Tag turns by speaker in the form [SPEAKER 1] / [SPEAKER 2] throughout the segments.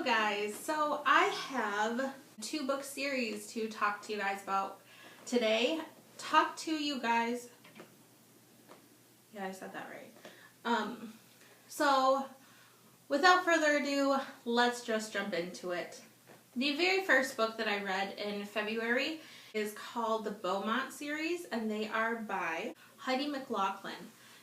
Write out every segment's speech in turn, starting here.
[SPEAKER 1] Hello guys, so I have two book series to talk to you guys about today. Talk to you guys, yeah, I said that right. So without further ado, let's just jump into it. The very first book that I read in February is called the Beaumont Series, and they are by Heidi McLaughlin.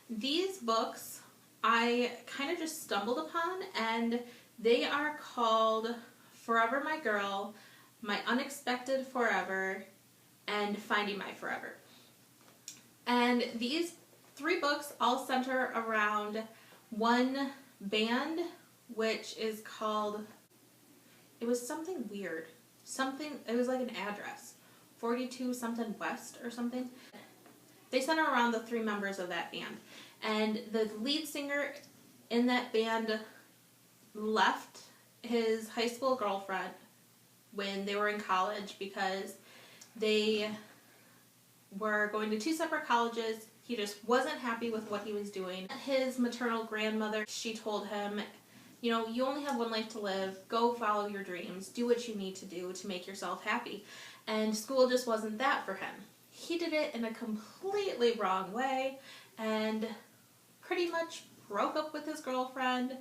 [SPEAKER 1] These books I kind of just stumbled upon, and they are called Forever My Girl, My Unexpected Forever, and Finding My Forever. And these three books all center around one band, which is called, it was something weird. It was like an address. 42 something West or something. They center around the three members of that band. And the lead singer in that band left his high school girlfriend when they were in college because they were going to two separate colleges. He just wasn't happy with what he was doing. His maternal grandmother, she told him, you know, you only have one life to live. Go follow your dreams. Do what you need to do to make yourself happy. And school just wasn't that for him. He did it in a completely wrong way and pretty much broke up with his girlfriend,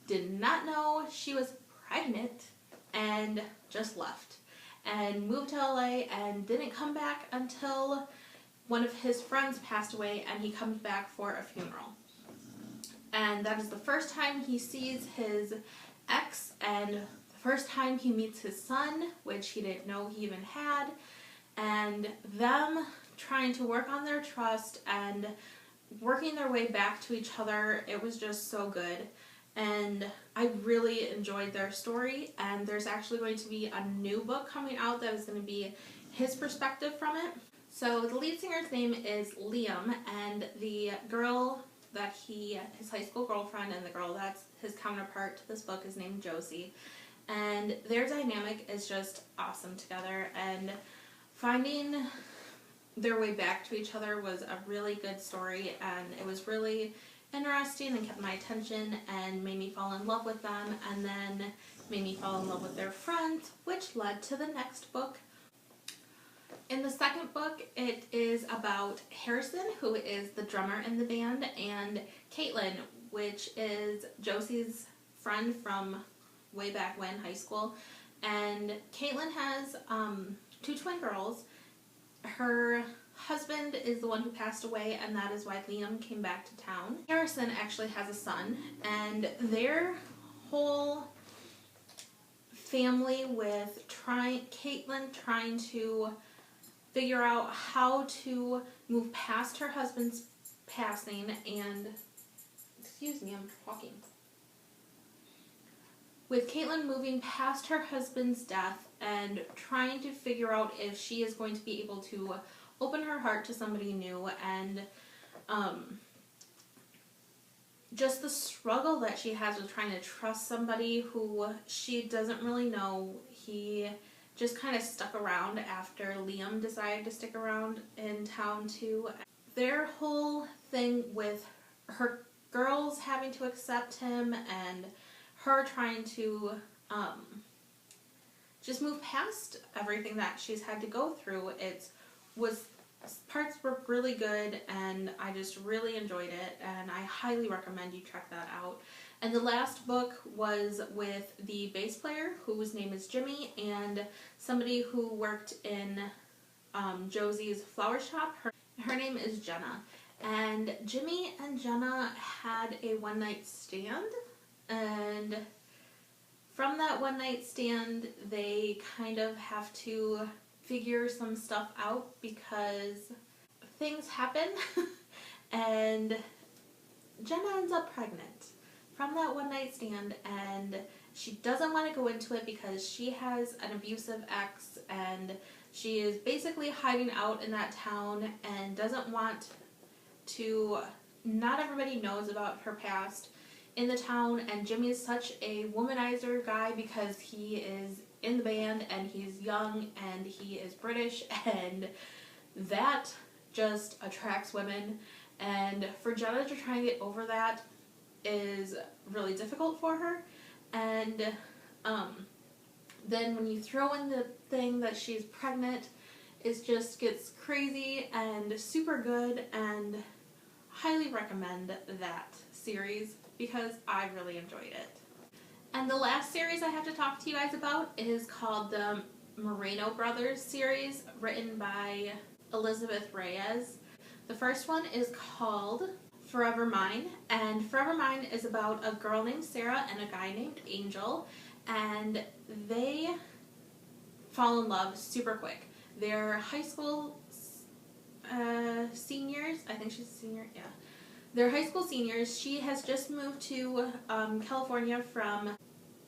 [SPEAKER 1] did not know she was pregnant, and just left. And moved to LA and didn't come back until one of his friends passed away and he comes back for a funeral. And that is the first time he sees his ex and the first time he meets his son, which he didn't know he even had, and them trying to work on their trust and working their way back to each other. It was just so good. And I really enjoyed their story, and there's actually going to be a new book coming out that is going to be his perspective from it. So the lead singer's name is Liam, and the girl that his high school girlfriend, and the girl that's his counterpart to this book is named Josie. And their dynamic is just awesome together, and finding their way back to each other was a really good story, and it was really interesting and kept my attention and made me fall in love with them, and then made me fall in love with their friends, which led to the next book. In the second book, it is about Harrison, who is the drummer in the band, and Caitlin, which is Josie's friend from way back when, high school. And Caitlin has two twin girls. Her husband is the one who passed away, and that is why Liam came back to town. Harrison actually has a son, and their whole family with Caitlin trying to figure out how to move past her husband's passing and, excuse me, I'm walking. With Caitlin moving past her husband's death and trying to figure out if she is going to be able to open her heart to somebody new, and just the struggle that she has with trying to trust somebody who she doesn't really know. He just kind of stuck around after Liam decided to stick around in town too. Their whole thing with her girls having to accept him and her trying to just move past everything that she's had to go through. Parts were really good, and I just really enjoyed it, and I highly recommend you check that out. And the last book was with the bass player, whose name is Jimmy, and somebody who worked in Josie's flower shop. Her name is Jenna. And Jimmy and Jenna had a one-night stand, and from that one-night stand, they kind of have to figure some stuff out because things happen, and Jenna ends up pregnant from that one-night stand, and she doesn't want to go into it because she has an abusive ex, and she is basically hiding out in that town and doesn't want to, not everybody knows about her past in the town. And Jimmy is such a womanizer guy because he is in the band and he's young and he is British, and that just attracts women. And for Jenna to try and get over that is really difficult for her. And Then when you throw in the thing that she's pregnant, it just gets crazy and super good, and highly recommend that series because I really enjoyed it. And the last series I have to talk to you guys about is called the Moreno Brothers series, written by Elizabeth Reyes. The first one is called Forever Mine, and Forever Mine is about a girl named Sarah and a guy named Angel, and they fall in love super quick. They're high school seniors. I think she's a senior, yeah. They're high school seniors. She has just moved to California from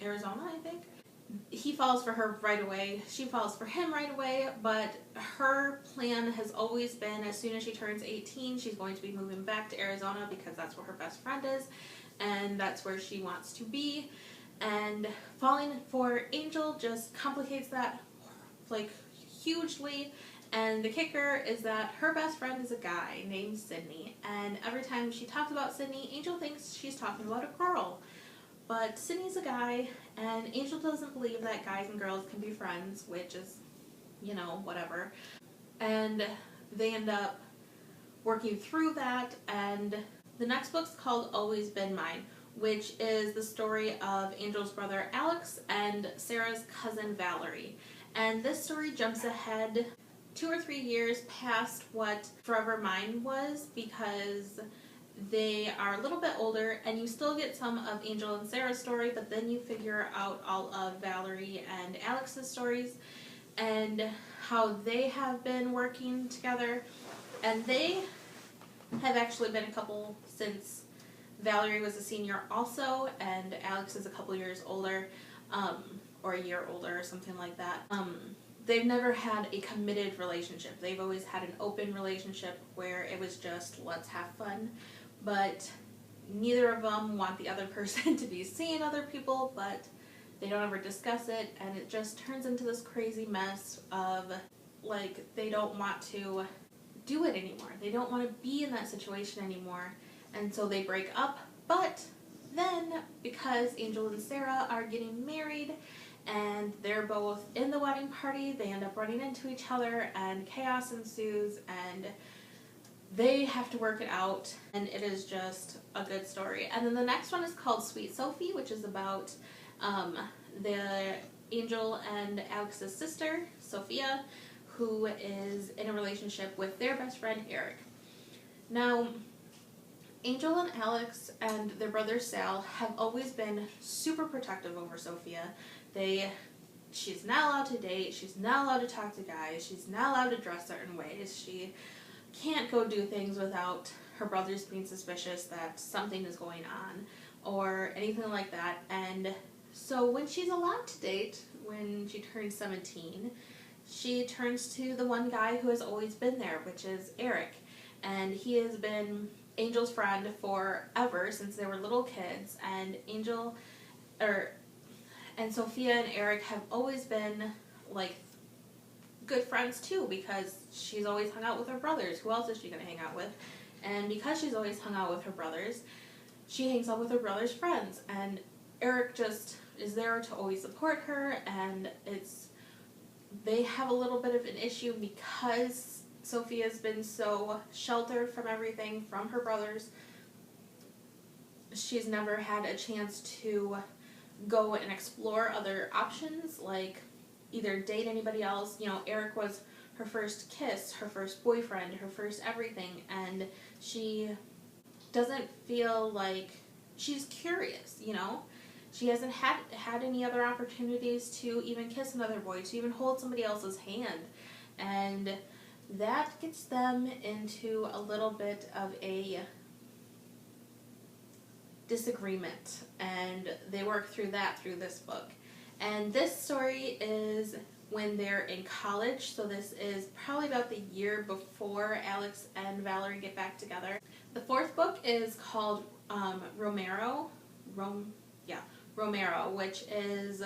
[SPEAKER 1] Arizona, I think. He falls for her right away. She falls for him right away, but her plan has always been, as soon as she turns 18, she's going to be moving back to Arizona because that's where her best friend is, and that's where she wants to be. And falling for Angel just complicates that, like, hugely. And the kicker is that her best friend is a guy named Sydney, and every time she talks about Sydney, Angel thinks she's talking about a girl. But Sydney's a guy, and Angel doesn't believe that guys and girls can be friends, which is, you know, whatever. And they end up working through that, and the next book's called Always Been Mine, which is the story of Angel's brother Alex and Sarah's cousin Valerie. And this story jumps ahead 2 or 3 years past what Forever Mine was, because they are a little bit older, and you still get some of Angel and Sarah's story, but then you figure out all of Valerie and Alex's stories and how they have been working together. And they have actually been a couple since Valerie was a senior also, and Alex is a couple years older, or a year older or something like that. They've never had a committed relationship. They've always had an open relationship where it was just, let's have fun. But neither of them want the other person to be seeing other people, but they don't ever discuss it, and it just turns into this crazy mess of, like, they don't want to do it anymore. They don't want to be in that situation anymore, and so they break up. But then, because Angel and Sarah are getting married, and they're both in the wedding party, they end up running into each other, and chaos ensues, and they have to work it out, and it is just a good story. And then the next one is called Sweet Sophie, which is about the Angel and Alex's sister, Sophia, who is in a relationship with their best friend, Eric. Now, Angel and Alex and their brother Sal have always been super protective over Sophia. She's not allowed to date, she's not allowed to talk to guys, she's not allowed to dress certain ways, she can't go do things without her brothers being suspicious that something is going on or anything like that. And so when she's allowed to date, when she turns 17, she turns to the one guy who has always been there, which is Eric. And he has been Angel's friend forever, since they were little kids. And and Sophia and Eric have always been, like, good friends too, because she's always hung out with her brothers. Who else is she going to hang out with? And because she's always hung out with her brothers, she hangs out with her brother's friends. And Eric just is there to always support her, and they have a little bit of an issue because Sophia's been so sheltered from everything from her brothers. She's never had a chance to go and explore other options, like either date anybody else. You know, Eric was her first kiss, her first boyfriend, her first everything, and she doesn't feel like she's curious, you know? She hasn't had any other opportunities to even kiss another boy, to even hold somebody else's hand. And that gets them into a little bit of a disagreement, and they work through that through this book. And this story is when they're in college, so this is probably about the year before Alex and Valerie get back together. The fourth book is called Romero, which is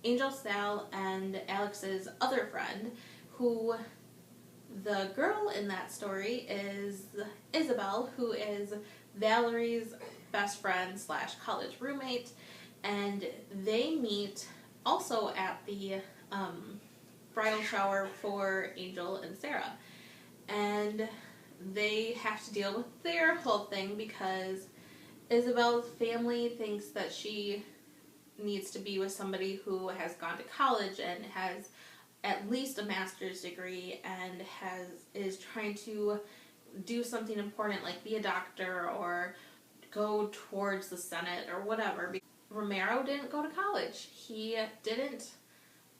[SPEAKER 1] Angel, Sal, and Alex's other friend, who the girl in that story is Isabel, who is Valerie's best friend / college roommate. and they meet also at the bridal shower for Angel and Sarah. And they have to deal with their whole thing because Isabel's family thinks that she needs to be with somebody who has gone to college and has at least a master's degree and is trying to do something important like be a doctor or go towards the Senate or whatever. Romero didn't go to college. He didn't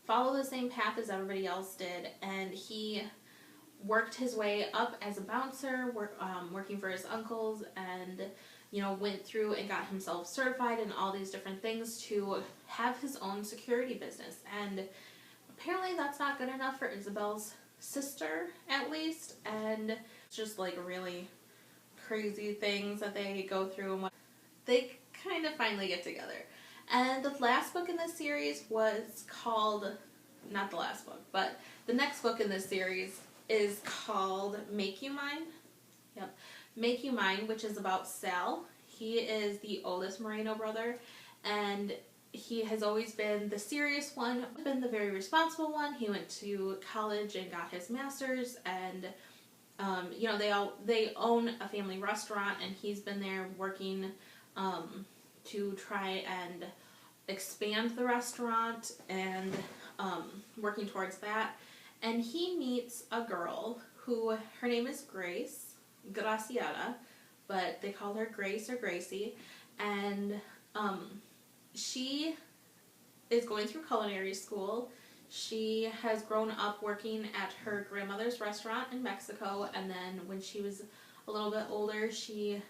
[SPEAKER 1] follow the same path as everybody else did, and he worked his way up as a bouncer, working for his uncles, and went through and got himself certified in all these different things to have his own security business. And apparently that's not good enough for Isabel's sister, at least, and it's just like really crazy things that they go through, and they kind of finally get together. And the last book in this series was called, not the last book, but the next book in this series is called Make You Mine. Yep. Make You Mine, which is about Sal. He is the oldest Moreno brother, and he has always been the serious one, been the very responsible one. He went to college and got his master's, and they own a family restaurant, and he's been there working to try and expand the restaurant and working towards that. And he meets a girl who, her name is Graciela, but they call her Grace or Gracie, and she is going through culinary school. She has grown up working at her grandmother's restaurant in Mexico, and then when she was a little bit older, so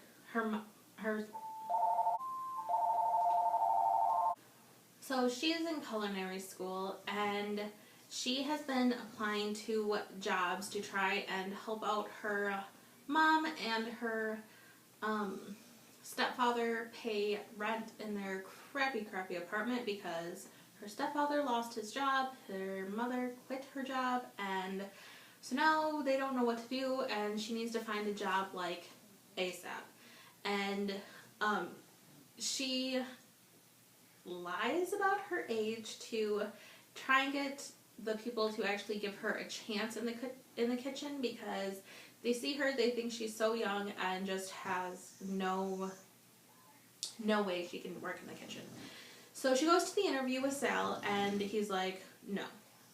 [SPEAKER 1] she is in culinary school, and she has been applying to jobs to try and help out her mom and her stepfather pay rent in their crappy apartment because her stepfather lost his job, her mother quit her job, and so now they don't know what to do, and she needs to find a job like ASAP. And she lies about her age to try and get the people to actually give her a chance in the kitchen because they see her, they think she's so young and just has no way she can work in the kitchen. So she goes to the interview with Sal, and he's like, no,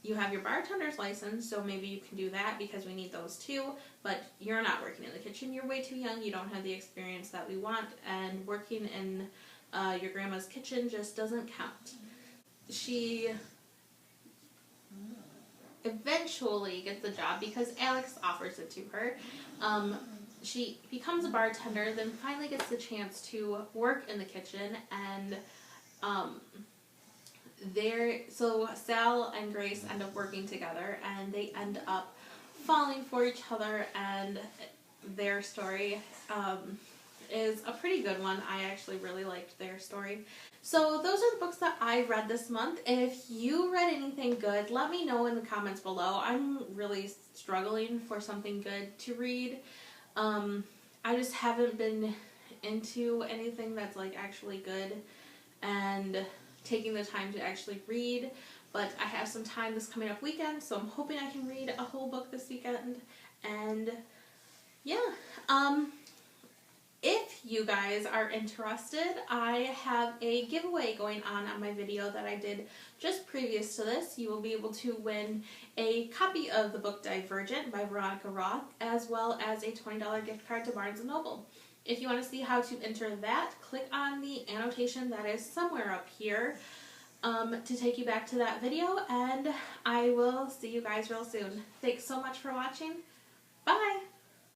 [SPEAKER 1] you have your bartender's license, so maybe you can do that because we need those too, but you're not working in the kitchen. You're way too young. You don't have the experience that we want, and working in your grandma's kitchen just doesn't count. She eventually gets the job because Alex offers it to her. She becomes a bartender, then finally gets the chance to work in the kitchen, and so Sal and Grace end up working together, and they end up falling for each other, and their story is a pretty good one. I actually really liked their story. So those are the books that I read this month. If you read anything good, let me know in the comments below. I'm really struggling for something good to read. I just haven't been into anything that's like actually good and taking the time to actually read, but I have some time this coming up weekend, so I'm hoping I can read a whole book this weekend. And yeah, if you guys are interested, I have a giveaway going on my video that I did just previous to this. You will be able to win a copy of the book Divergent by Veronica Roth, as well as a $20 gift card to Barnes & Noble. If you want to see how to enter that, click on the annotation that is somewhere up here to take you back to that video, and I will see you guys real soon. Thanks so much for watching. Bye!